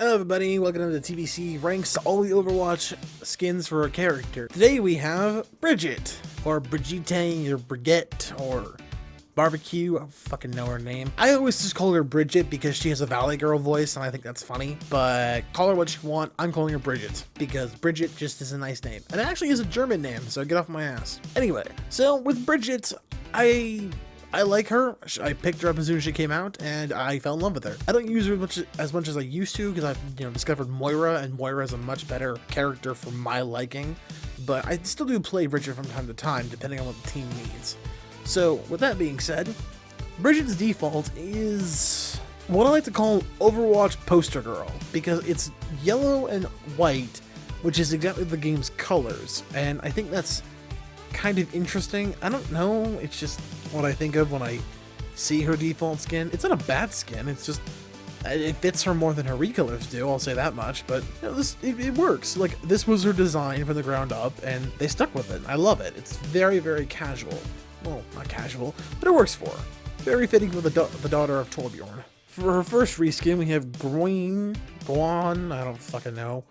Hello everybody, welcome to the TBC ranks all the Overwatch skins for a character. Today we have Brigitte, or Brigitte, or Brigitte, or Barbecue. I don't fucking know her name. I always just call her Brigitte because she has a Valley Girl voice and I think that's funny. But call her what you want, I'm calling her Brigitte because Brigitte just is a nice name. And it actually is a German name, so get off my ass. Anyway, so with Brigitte, I like her. I picked her up as soon as she came out, and I fell in love with her. I don't use her as much as I used to because I've discovered Moira, and Moira is a much better character for my liking. But I still do play Brigitte from time to time, depending on what the team needs. So with that being said, Brigitte's default is what I like to call Overwatch poster girl because it's yellow and white, which is exactly the game's colors, and I think that's kind of interesting. I don't know, it's just what I think of when I see her default skin. It's not a bad skin, it's just it fits her more than her recolors do, I'll say that much, but it works. Like, this was her design from the ground up and they stuck with it. I love it. It's very, very casual. Well, not casual, but it works for her. Very fitting for the daughter of Torbjorn. For her first reskin, we have Guan, I don't fucking know.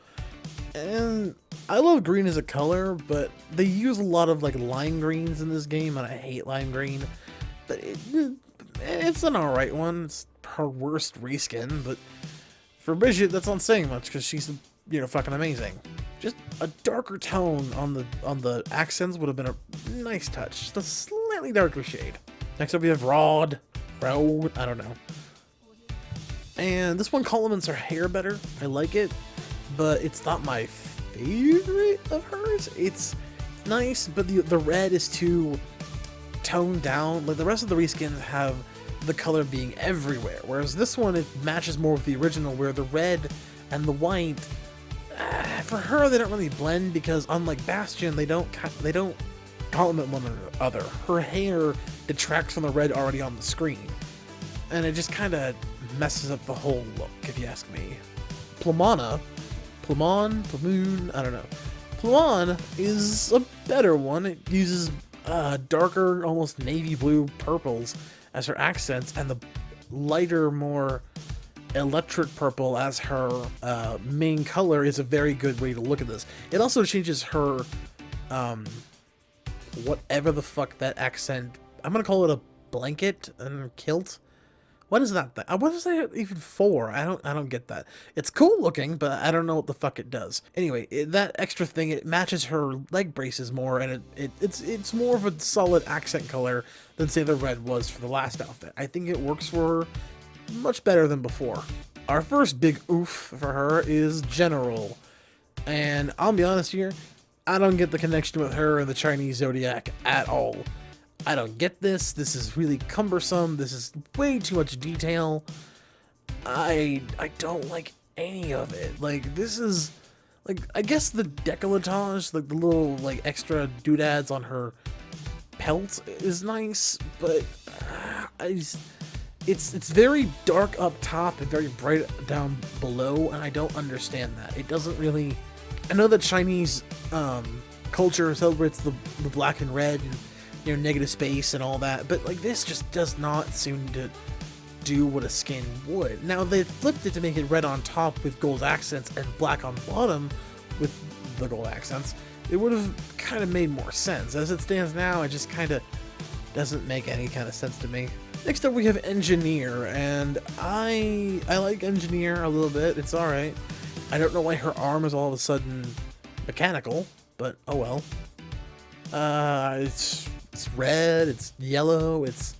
And I love green as a color, but they use a lot of like lime greens in this game, and I hate lime green. But it's an alright one. It's her worst reskin, but for Brigitte, that's not saying much because she's fucking amazing. Just a darker tone on the accents would have been a nice touch. Just a slightly darker shade. Next up, we have Rod, I don't know. And this one complements her hair better. I like it, but it's not my favorite of hers. It's nice, but the red is too toned down. Like the rest of the reskins have the color being everywhere, whereas this one, it matches more with the original, where the red and the white, for her, they don't really blend because unlike Bastion, they don't complement one another. Her hair detracts from the red already on the screen, and it just kind of messes up the whole look, if you ask me. Plamon, I don't know. Plamon is a better one. It uses darker, almost navy blue purples as her accents, and the lighter, more electric purple as her main color is a very good way to look at this. It also changes her, whatever the fuck that accent, I'm gonna call it a blanket and kilt. What is that thing? What is that even for? I don't get that. It's cool looking, but I don't know what the fuck it does. Anyway, that extra thing, it matches her leg braces more, and it's more of a solid accent color than, say, the red was for the last outfit. I think it works for her much better than before. Our first big oof for her is General. And I'll be honest here, I don't get the connection with her and the Chinese Zodiac at all. I don't get this. This is really cumbersome. This is way too much detail. I don't like any of it. Like, this is, like, I guess the décolletage, like the little like extra doodads on her pelt is nice, but it's very dark up top and very bright down below, and I don't understand that. It doesn't really. I know that Chinese culture celebrates the black and red and negative space and all that, but like this just does not seem to do what a skin would. Now they flipped it to make it red on top with gold accents and black on bottom with the gold accents. It would have kind of made more sense. As it stands now, it just kind of doesn't make any kind of sense to me. Next up, we have Engineer, and I like Engineer a little bit. It's all right. I don't know why her arm is all of a sudden mechanical, but oh well. It's red, it's yellow, it's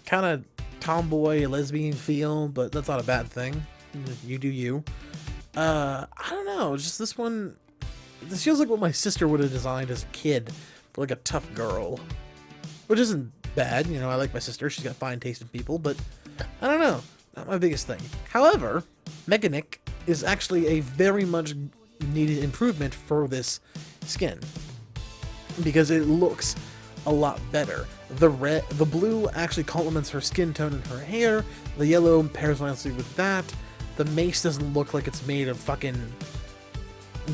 kind of tomboy, lesbian feel, but that's not a bad thing. You do you. I don't know, just this one, this feels like what my sister would have designed as a kid for like a tough girl. Which isn't bad, I like my sister, she's got fine taste in people, but I don't know, not my biggest thing. However, Mechanic is actually a very much needed improvement for this skin, because it looks a lot better. The blue actually complements her skin tone and her hair. The yellow pairs nicely with that. The mace doesn't look like it's made of fucking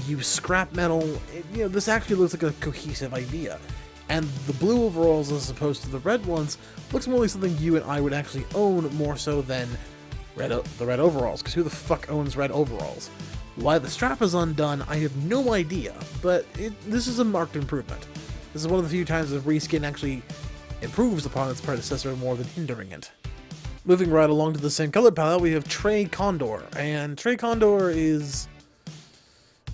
used scrap metal. This actually looks like a cohesive idea. And the blue overalls, as opposed to the red ones, looks more like something you and I would actually own, more so than the red overalls, because who the fuck owns red overalls? Why the strap is undone, I have no idea, but this is a marked improvement. This is one of the few times that reskin actually improves upon its predecessor more than hindering it. Moving right along to the same color palette, we have Trey Condor, and Trey Condor is...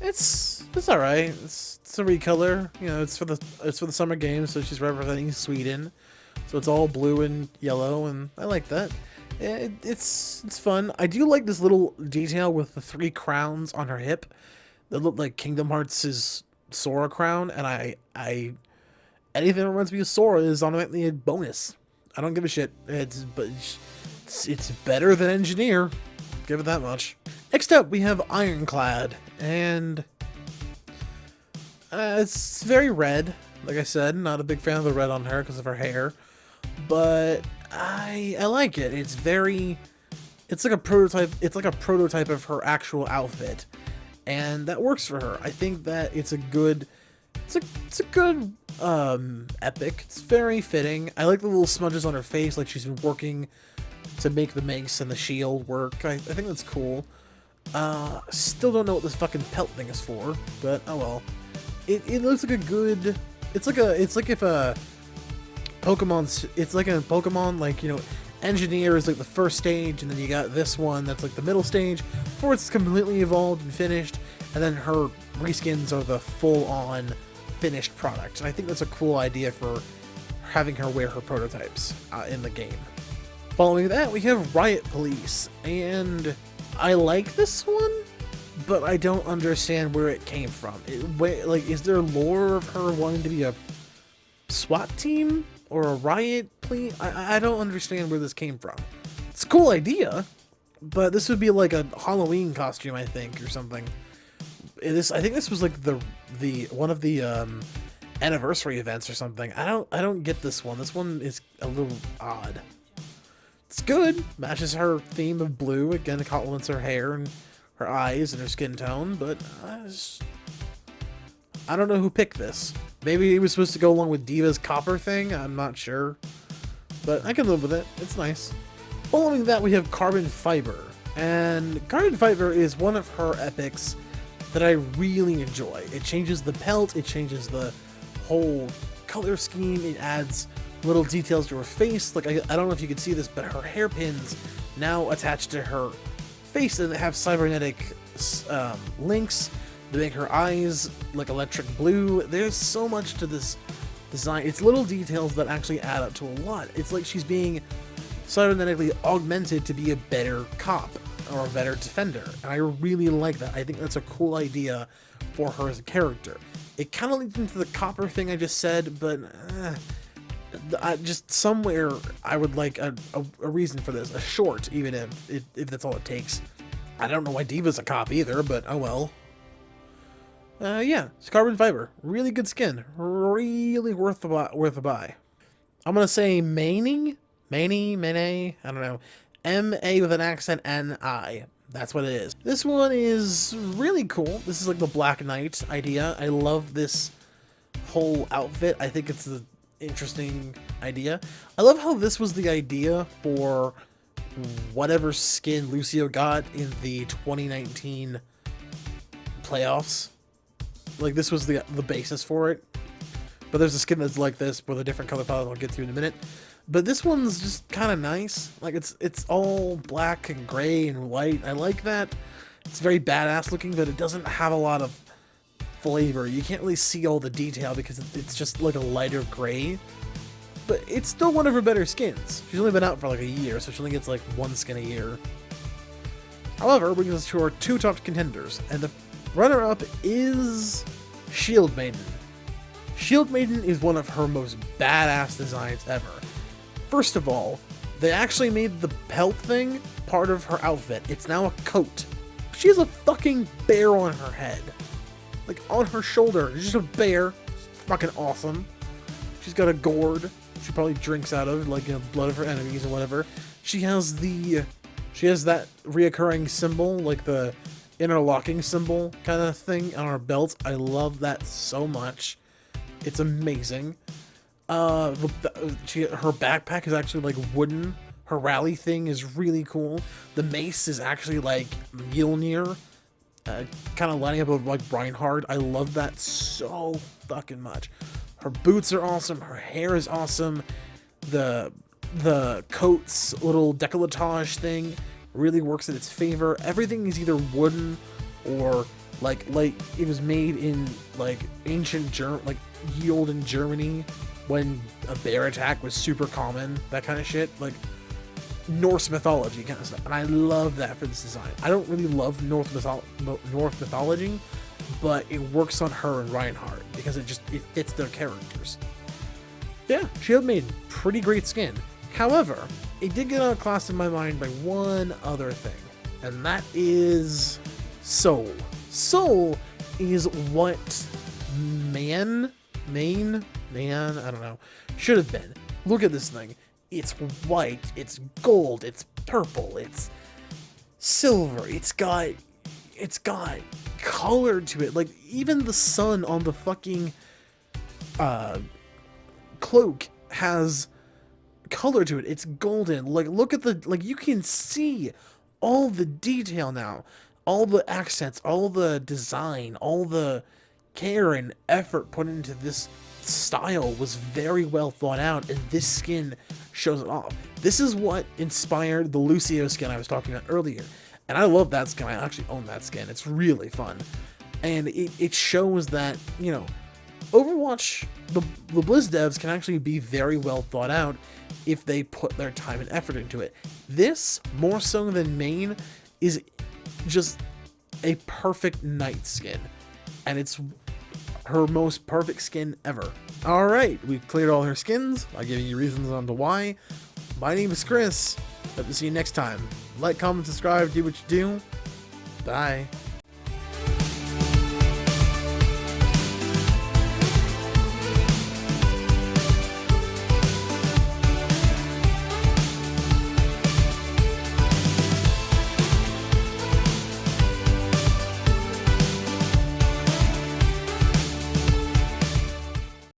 It's alright. It's a recolor. You know, it's for the summer games, so she's representing Sweden. So it's all blue and yellow, and I like that. It's fun. I do like this little detail with the 3 crowns on her hip that look like Kingdom Hearts' Sora crown, and I anything that reminds me of Sora is automatically a bonus. I don't give a shit. It's better than Engineer. Give it that much. Next up, we have Ironclad, and it's very red. Like I said, not a big fan of the red on her because of her hair, but I like it. It's like a prototype. It's like a prototype of her actual outfit, and that works for her. I think that it's a good epic. It's very fitting. I like the little smudges on her face, like she's been working to make the mace and the shield work. I think that's cool. Still don't know what this fucking pelt thing is for, but oh well. It looks like a good... It's like if a Pokemon's... It's like a Pokemon, like, you know, Engineer is like the first stage, and then you got this one that's like the middle stage, before it's completely evolved and finished, and then her reskins are the full-on finished product. And I think that's a cool idea for having her wear her prototypes in the game. Following that, we have Riot Police, and I like this one, but I don't understand where it came from. Is there lore of her wanting to be a SWAT team or a Riot Police? I don't understand where this came from. It's a cool idea, but this would be like a Halloween costume, I think, or something. I think this was like the one of the anniversary events or something. I don't get this one. This one is a little odd. It's good. Matches her theme of blue. Again, it complements her hair and her eyes and her skin tone, but I don't know who picked this. Maybe it was supposed to go along with Diva's copper thing. I'm not sure, but I can live with it. It's nice. Following that, we have Carbon Fiber, and Carbon Fiber is one of her epics that I really enjoy. It changes the pelt, it changes the whole color scheme, it adds little details to her face. Like, I don't know if you can see this, but her hairpins now attached to her face, and they have cybernetic links to make her eyes like electric blue. There's so much to this design. It's little details that actually add up to a lot. It's like she's being cybernetically augmented to be a better cop or a better defender, and I really like that. I think that's a cool idea for her as a character. It kind of leads into the copper thing I just said, but just somewhere I would like a reason for this, a short, even if that's all it takes. I don't know why Diva's a cop either, but oh well. Yeah, it's Carbon Fiber, really good skin, really worth a buy. I'm gonna say Mane, I don't know. M-A with an accent, N-I. That's what it is. This one is really cool. This is like the Black Knight idea. I love this whole outfit. I think it's an interesting idea. I love how this was the idea for whatever skin Lucio got in the 2019 playoffs. Like, this was the basis for it. But there's a skin that's like this with a different color palette I'll get to in a minute. But this one's just kind of nice. Like, it's all black and gray and white. I like that. It's very badass looking, but it doesn't have a lot of flavor. You can't really see all the detail because it's just like a lighter gray. But it's still one of her better skins. She's only been out for like a year, so she only gets like one skin a year. However, brings us to our 2 top contenders, and the runner-up is Shield Maiden. Shield Maiden is one of her most badass designs ever. First of all, they actually made the pelt thing part of her outfit. It's now a coat. She has a fucking bear on her head. Like, on her shoulder. It's just a bear. It's fucking awesome. She's got a gourd she probably drinks out of, like, you know, blood of her enemies or whatever. She has that reoccurring symbol, like the interlocking symbol kind of thing on her belt. I love that so much. It's amazing. Her backpack is actually like wooden. Her rally thing is really cool. The mace is actually like Mjolnir, kind of lining up with like Reinhardt. I love that so fucking much. Her boots are awesome. Her hair is awesome. The coat's little decolletage thing really works in its favor. Everything is either wooden or like it was made in like ancient ye olden Germany when a bear attack was super common, that kind of shit, like Norse mythology kind of stuff. And I love that for this design. I don't really love Norse mythology, but it works on her and Reinhardt because it fits their characters. Yeah, she had made pretty great skin. However, it did get outclassed in my mind by one other thing, and that is Soul. Soul is what man, I don't know, should have been. Look at this thing. It's white, it's gold, it's purple, it's silver, it's got color to it. Like, even the sun on the fucking cloak has color to it. It's golden. Like, look at you can see all the detail now, all the accents, all the design, all the care and effort put into this style was very well thought out, and this skin shows it off. This is what inspired the Lucio skin I was talking about earlier, and I love that skin. I actually own that skin. It's really fun, and it shows that, you know, Overwatch, the Blizz devs can actually be very well thought out if they put their time and effort into it. This, more so than main, is just a perfect Knight skin, and it's her most perfect skin ever. Alright, we've cleared all her skins by giving you reasons on to why. My name is Chris. Hope to see you next time. Like, comment, subscribe, do what you do. Bye.